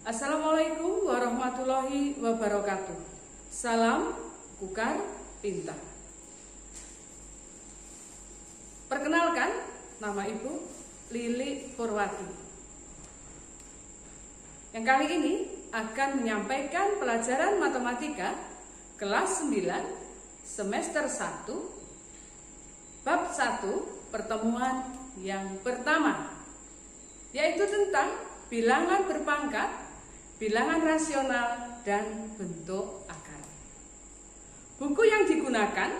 Assalamualaikum warahmatullahi wabarakatuh. Salam Kukar Pintar. Perkenalkan, nama Ibu Lili Purwati. Yang kali ini akan menyampaikan pelajaran matematika kelas 9 semester 1 bab 1 pertemuan yang pertama, yaitu tentang bilangan berpangkat, bilangan rasional, dan bentuk akar. Buku yang digunakan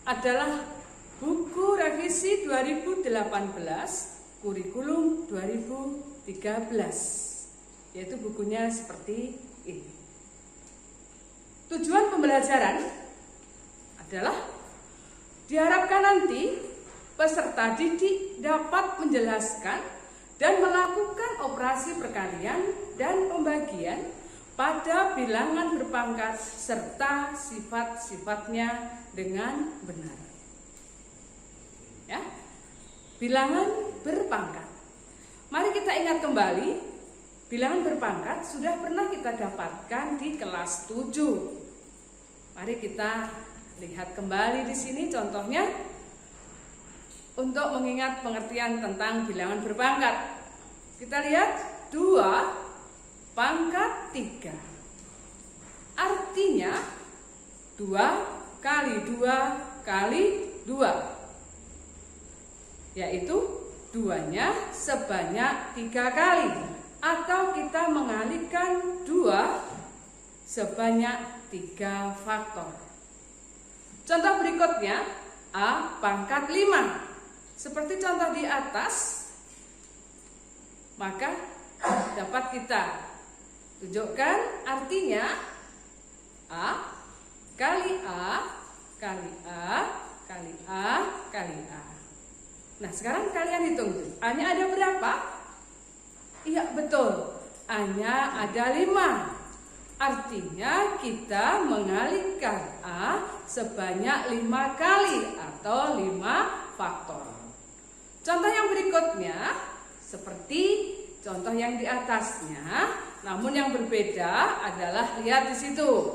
adalah buku revisi 2018 kurikulum 2013, yaitu bukunya seperti ini. Tujuan pembelajaran adalah diharapkan nanti peserta didik dapat menjelaskan dan melakukan operasi perkalian dan pembagian pada bilangan berpangkat serta sifat-sifatnya dengan benar. Ya, bilangan berpangkat. Mari kita ingat kembali, bilangan berpangkat sudah pernah kita dapatkan di kelas 7. Mari kita lihat kembali di sini contohnya untuk mengingat pengertian tentang bilangan berpangkat. Kita lihat 2 pangkat 3. Artinya 2 kali 2 kali 2, yaitu 2-nya sebanyak 3 kali, atau kita mengalihkan 2 sebanyak 3 faktor. Contoh berikutnya A pangkat 5. Seperti contoh di atas, maka dapat kita tunjukkan artinya A kali A kali A kali A kali A. Nah, sekarang kalian hitung, A-nya ada berapa? Iya, betul, A-nya ada 5. Artinya kita mengalihkan A sebanyak 5 kali atau 5 faktor. Contoh yang berikutnya seperti contoh yang di atasnya, namun yang berbeda adalah lihat di situ.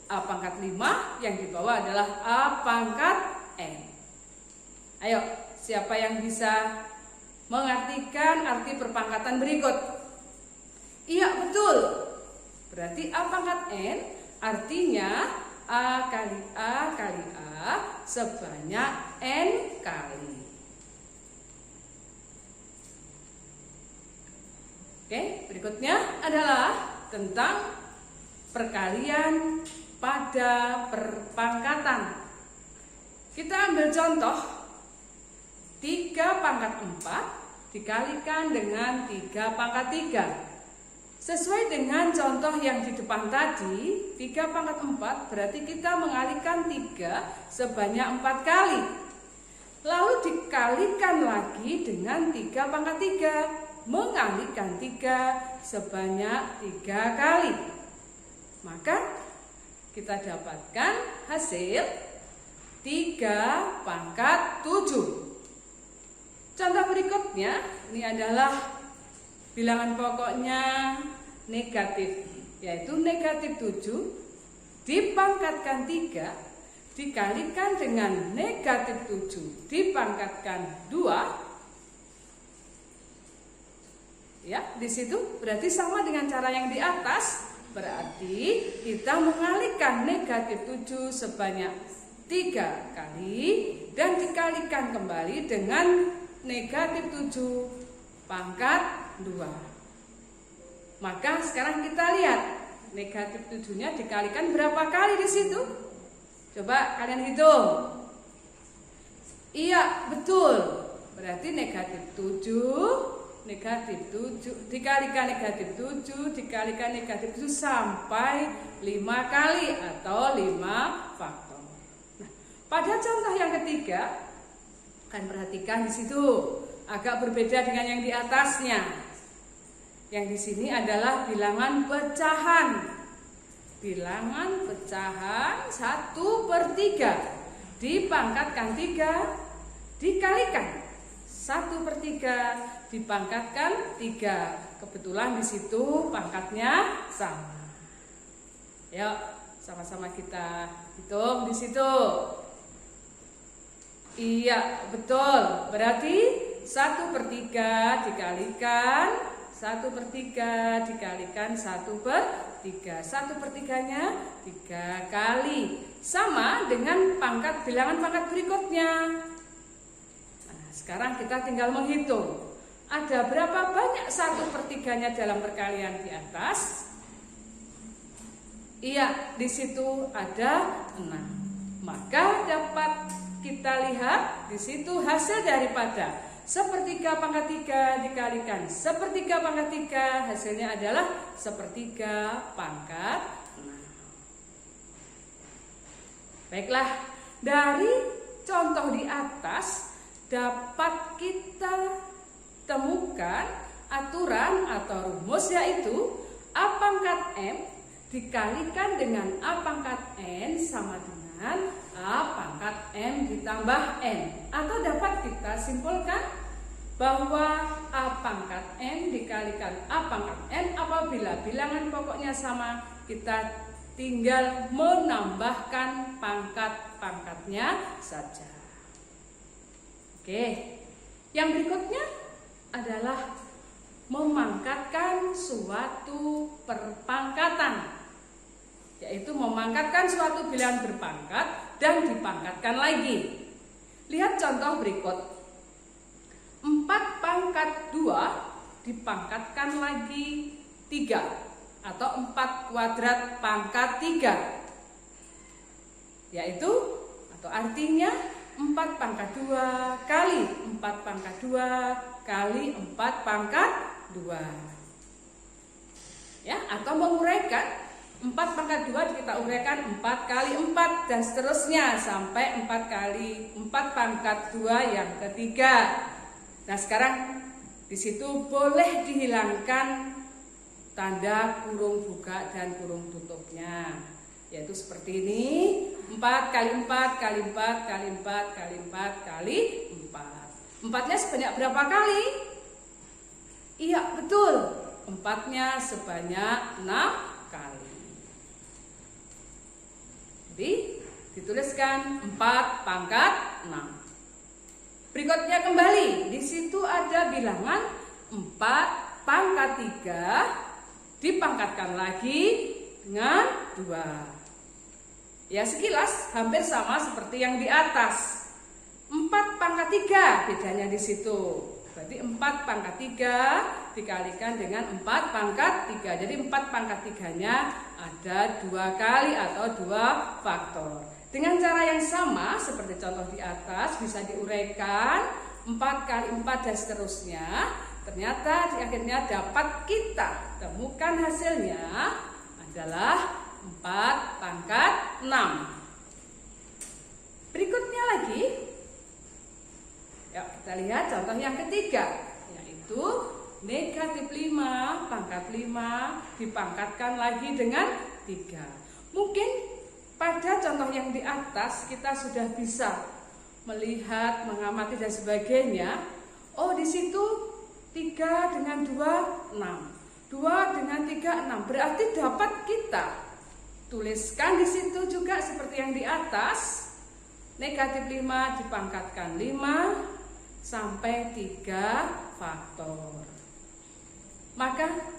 A pangkat 5, yang di bawah adalah A pangkat N. Ayo, siapa yang bisa mengartikan arti perpangkatan berikut? Iya, betul. Berarti A pangkat N artinya A kali A kali A sebanyak N kali. Oke, berikutnya adalah tentang perkalian pada perpangkatan. Kita ambil contoh 3 pangkat 4 dikalikan dengan 3 pangkat 3. Sesuai dengan contoh yang di depan tadi, 3 pangkat 4 berarti kita mengalihkan 3 sebanyak 4 kali. Lalu dikalikan lagi dengan 3 pangkat 3, mengalihkan 3 sebanyak 3 kali. Maka kita dapatkan hasil 3 pangkat 7. Contoh berikutnya, ini adalah bilangan pokoknya negatif, yaitu negatif 7 dipangkatkan 3 dikalikan dengan negatif 7 dipangkatkan 2. Ya, di situ berarti sama dengan cara yang di atas. Berarti kita mengalihkan negatif 7 sebanyak 3 kali dan dikalikan kembali dengan negatif 7 pangkat 2. Maka sekarang kita lihat negatif 7-nya dikalikan berapa kali di situ? Coba kalian hitung. Iya, betul. Berarti negatif 7 dikalikan negatif 7 dikalikan negatif 7 sampai 5 kali atau 5 faktor. Nah, pada contoh yang ketiga, kan perhatikan di situ agak berbeda dengan yang di atasnya. Yang di sini adalah bilangan pecahan. Bilangan pecahan 1/3 dipangkatkan 3 dikalikan 1/3 dipangkatkan 3 kebetulan di situ pangkatnya sama. Yuk, sama-sama kita hitung di situ. Iya, betul. Berarti 1/3 dikalikan 1/3 dikalikan 1/3. 1/3-nya 3 kali. Sama dengan bilangan pangkat berikutnya. Nah, sekarang kita tinggal menghitung. Ada berapa banyak 1/3-nya dalam perkalian di atas? Iya, di situ ada 6. Maka dapat kita lihat di situ hasil daripada 1/3 dikalikan 1/3, hasilnya adalah 1/6. Baiklah, dari contoh di atas dapat kita temukan aturan atau rumus, yaitu A pangkat M dikalikan dengan A pangkat N sama dengan A pangkat M ditambah N. Atau dapat kita simpulkan bahwa A pangkat M dikalikan A pangkat N apabila bilangan pokoknya sama, kita tinggal menambahkan pangkat-pangkatnya saja. Oke, yang berikutnya adalah memangkatkan suatu perpangkatan, yaitu memangkatkan suatu bilangan berpangkat dan dipangkatkan lagi. Lihat contoh berikut. 4 pangkat 2 dipangkatkan lagi 3, atau 4 kuadrat pangkat 3, yaitu atau artinya 4 pangkat 2 kali 4 pangkat 2 kali 4 pangkat 2. Ya, atau menguraikan 4 pangkat 2 kita uraikan 4 kali 4 dan seterusnya sampai 4 kali 4 pangkat 2 yang ketiga. Nah, sekarang di situ boleh dihilangkan tanda kurung buka dan kurung tutupnya, yaitu seperti ini. 4 kali 4 kali 4 kali 4 kali 4 kali 4. 4-nya sebanyak berapa kali? Iya, betul. 4-nya sebanyak 6 kali. Jadi dituliskan 4 pangkat 6. Berikutnya kembali, di situ ada bilangan 4 pangkat 3 dipangkatkan lagi dengan 2. Ya, sekilas hampir sama seperti yang di atas. 4 pangkat 3 bedanya di situ. Berarti 4 pangkat 3 dikalikan dengan 4 pangkat 3. Jadi 4 pangkat 3-nya ada 2 kali atau 2 faktor. Dengan cara yang sama seperti contoh di atas, bisa diuraikan 4 kali 4 dan seterusnya. Ternyata di akhirnya dapat kita temukan hasilnya adalah 4 pangkat 6. Berikutnya lagi, yuk kita lihat contoh yang ketiga, yaitu negatif 5 pangkat 5 dipangkatkan lagi dengan 3. Mungkin pada contoh yang di atas kita sudah bisa melihat, mengamati dan sebagainya. Oh, di situ 3 dengan 2, 6. 2 dengan 3, 6. Berarti dapat kita tuliskan di situ juga seperti yang di atas. Negatif 5 dipangkatkan 5 sampai 3 faktor. Maka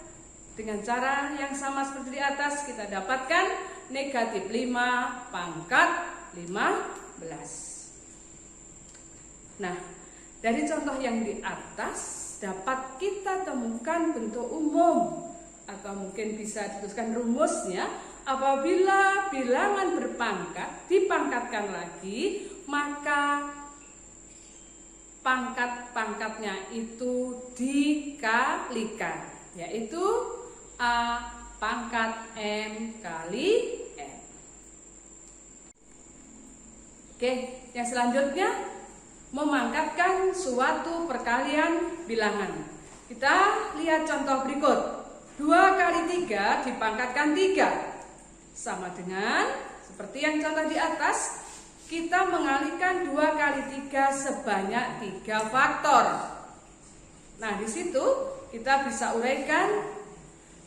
dengan cara yang sama seperti di atas kita dapatkan negatif 5 pangkat 15. Nah, dari contoh yang di atas dapat kita temukan bentuk umum atau mungkin bisa dituliskan rumusnya. Apabila bilangan berpangkat dipangkatkan lagi, maka pangkat-pangkatnya itu dikalikan, yaitu A pangkat M kali N. Oke, yang selanjutnya memangkatkan suatu perkalian bilangan. Kita lihat contoh berikut. 2 kali 3 dipangkatkan 3. Sama dengan seperti yang contoh di atas, kita mengalikan 2 kali 3 sebanyak 3 faktor. Nah, di situ kita bisa uraikan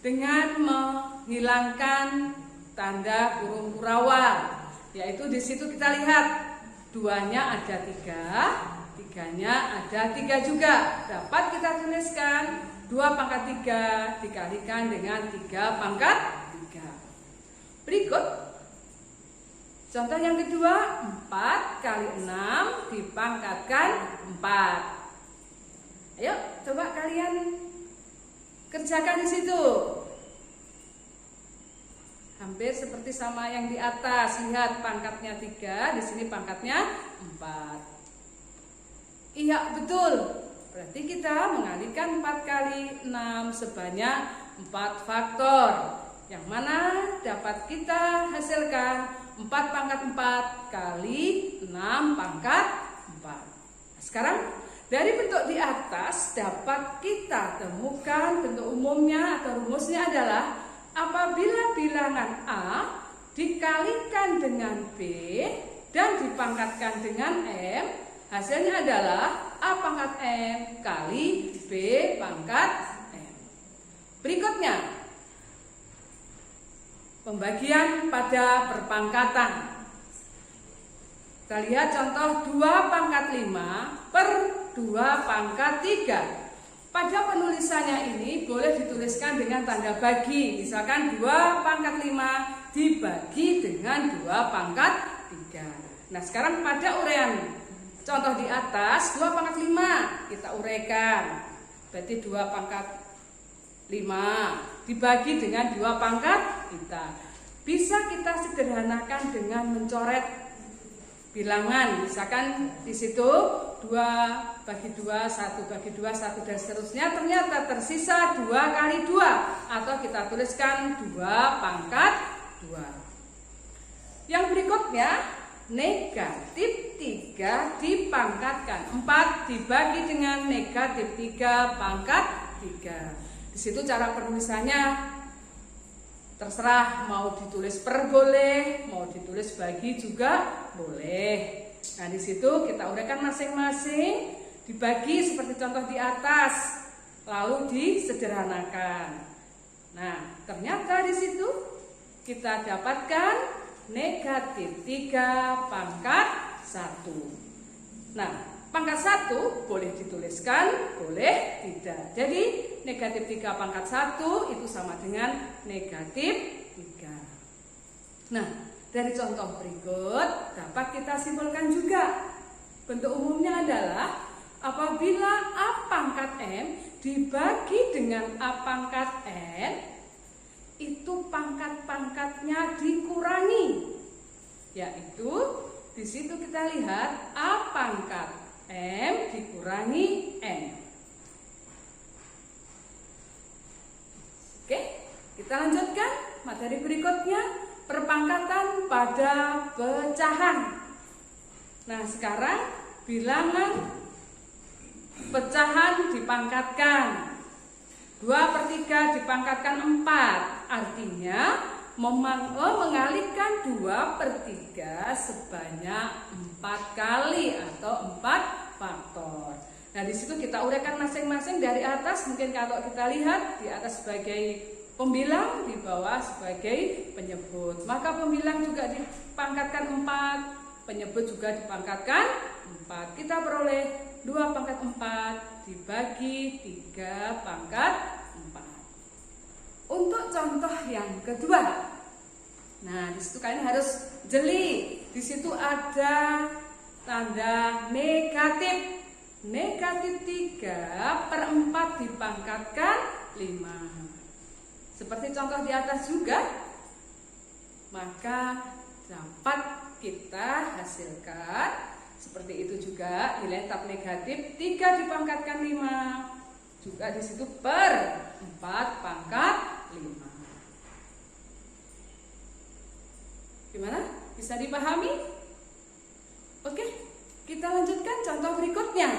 dengan menghilangkan tanda kurung kurawal, yaitu di situ kita lihat 2-nya ada 3, 3-nya ada 3 juga. Dapat kita tuliskan 2 pangkat 3 dikalikan dengan 3 pangkat 3. Berikut contoh yang kedua, 4 kali 6 dipangkatkan 4. Ayo coba kalian kerjakan di situ. Hampir seperti sama yang di atas. Lihat pangkatnya 3, di sini pangkatnya 4. Iya, betul. Berarti kita mengalihkan 4 kali 6 sebanyak 4 faktor. Yang mana dapat kita hasilkan 4 pangkat 4 kali 6 pangkat 4. Sekarang dari bentuk di atas dapat kita temukan bentuk umumnya atau rumusnya adalah apabila bilangan A dikalikan dengan B dan dipangkatkan dengan M, hasilnya adalah A pangkat M kali B pangkat M. Berikutnya, pembagian pada perpangkatan. Kita lihat contoh 2 pangkat 5 per 2 pangkat 3. Pada penulisannya ini boleh dituliskan dengan tanda bagi. Misalkan 2 pangkat 5 dibagi dengan 2 pangkat 3. Nah sekarang pada uraian contoh di atas 2 pangkat 5 kita uraikan. Berarti 2 pangkat 5 dibagi dengan 2 pangkat kita. Bisa kita sederhanakan dengan mencoret bilangan, misalkan di situ 2 bagi 2, 1 bagi 2, 1 dan seterusnya, ternyata tersisa 2 kali 2 atau kita tuliskan 2 pangkat 2. Yang berikutnya, negatif 3 dipangkatkan 4 dibagi dengan negatif 3 pangkat 3. Di situ cara penulisannya terserah, mau ditulis per boleh, mau ditulis bagi juga boleh. Nah di situ kita uraikan masing-masing, dibagi seperti contoh di atas, lalu disederhanakan. Nah ternyata di situ kita dapatkan negatif 3 pangkat 1. Nah pangkat 1 boleh dituliskan, boleh tidak. Jadi negatif 3 pangkat 1 itu sama dengan negatif 3. Nah dari contoh berikut dapat kita simpulkan juga. Bentuk umumnya adalah apabila A pangkat M dibagi dengan A pangkat N, itu pangkat-pangkatnya dikurangi. Yaitu di situ kita lihat A pangkat M dikurangi N. Oke, kita lanjutkan materi berikutnya, perpangkatan pada pecahan. Nah sekarang bilangan pecahan dipangkatkan 2/3 dipangkatkan 4, artinya mengalihkan 2/3 sebanyak 4 kali atau 4 faktor. Nah di situ kita uraikan masing-masing dari atas. Mungkin kalau kita lihat di atas sebagai pembilang, di bawah sebagai penyebut. Maka pembilang juga dipangkatkan 4, penyebut juga dipangkatkan 4. Kita peroleh 2 pangkat 4 dibagi 3 pangkat 4. Untuk contoh yang kedua, nah di situ kalian harus jeli. Di situ ada tanda negatif. Negatif 3/4 dipangkatkan 5. Seperti contoh di atas juga, maka dapat kita hasilkan seperti itu juga. Nilai tetap negatif 3 dipangkatkan 5 juga di situ per 4 pangkat 5. Gimana? Bisa dipahami? Oke, kita lanjutkan contoh berikutnya.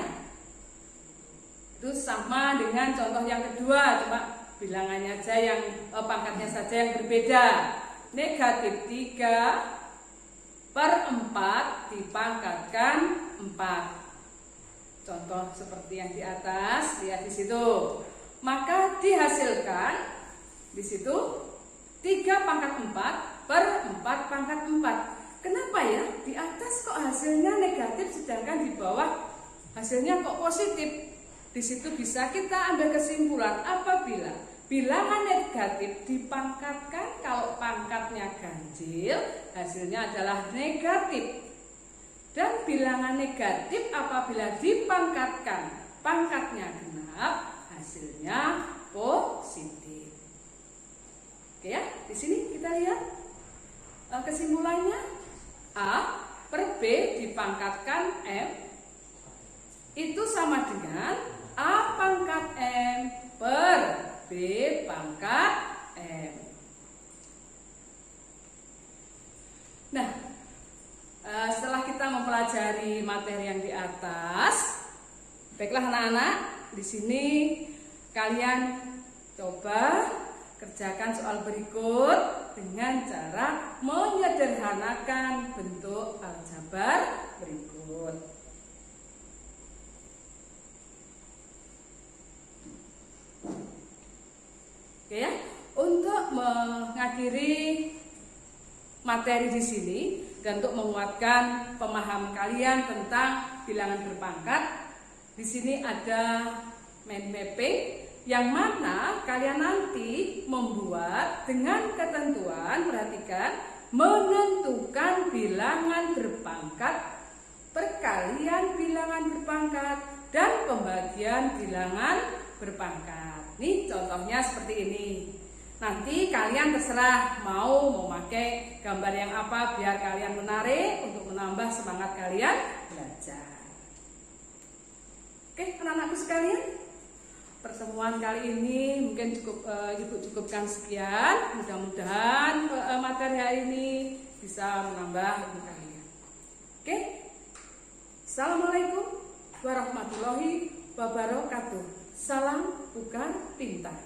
Itu sama dengan contoh yang kedua, cuma bilangannya aja yang pangkatnya saja yang berbeda. Negatif 3/4 dipangkatkan 4. Contoh seperti yang di atas, lihat di situ. maka dihasilkan di situ 3 pangkat 4 per 4 pangkat 4. Kenapa ya? Di atas kok hasilnya negatif sedangkan di bawah hasilnya kok positif? Di situ bisa kita ambil kesimpulan apabila bilangan negatif dipangkatkan, kalau pangkatnya ganjil hasilnya adalah negatif. Dan bilangan negatif apabila dipangkatkan pangkatnya genap hasilnya positif. Oke ya, di sini kita lihat kesimpulannya. A per B dipangkatkan M itu sama dengan A pangkat M per B pangkat M. Nah, setelah kita mempelajari materi yang di atas, baiklah anak-anak, di sini kalian coba kerjakan soal berikut dengan cara menyederhanakan bentuk aljabar berikut. Oke ya, untuk mengakhiri materi di sini dan untuk menguatkan pemahaman kalian tentang bilangan berpangkat, di sini ada mind mapping yang mana kalian nanti membuat dengan ketentuan, perhatikan, menentukan bilangan berpangkat, perkalian bilangan berpangkat, dan pembagian bilangan berpangkat. Nih contohnya seperti ini. Nanti kalian terserah mau memakai gambar yang apa biar kalian menarik untuk menambah semangat kalian belajar. Oke, anak-anakku sekalian, pertemuan kali ini mungkin Ibu cukupkan sekian. Mudah-mudahan materi hari ini bisa menambah ilmu kalian. Oke, Assalamualaikum warahmatullahi wabarakatuh. Salam bukan pintar.